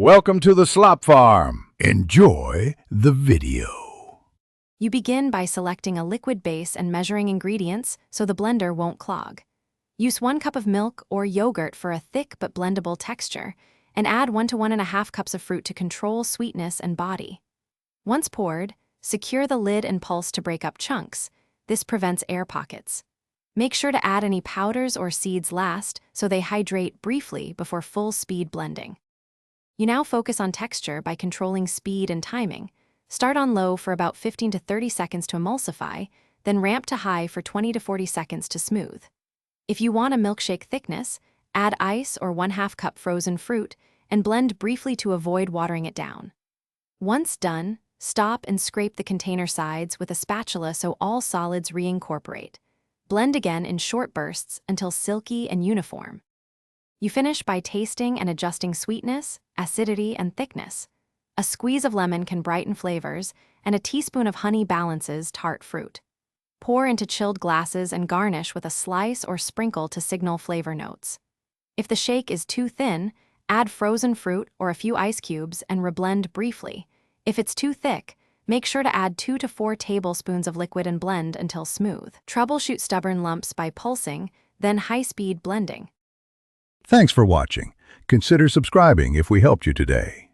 Welcome to the Slop Farm. Enjoy the video. You begin by selecting a liquid base and measuring ingredients so the blender won't clog. Use 1 cup of milk or yogurt for a thick but blendable texture, and add 1 to 1.5 cups of fruit to control sweetness and body. Once poured, secure the lid and pulse to break up chunks. This prevents air pockets. Make sure to add any powders or seeds last so they hydrate briefly before full-speed blending. You now focus on texture by controlling speed and timing. Start on low for about 15 to 30 seconds to emulsify, then ramp to high for 20 to 40 seconds to smooth. If you want a milkshake thickness, add ice or 1/2 cup frozen fruit and blend briefly to avoid watering it down. Once done, stop and scrape the container sides with a spatula so all solids reincorporate. Blend again in short bursts until silky and uniform. You finish by tasting and adjusting sweetness, acidity, and thickness. A squeeze of lemon can brighten flavors, and a teaspoon of honey balances tart fruit. Pour into chilled glasses and garnish with a slice or sprinkle to signal flavor notes. If the shake is too thin, add frozen fruit or a few ice cubes and reblend briefly. If it's too thick, make sure to add 2 to 4 tablespoons of liquid and blend until smooth. Troubleshoot stubborn lumps by pulsing, then high-speed blending. Thanks for watching. Consider subscribing if we helped you today.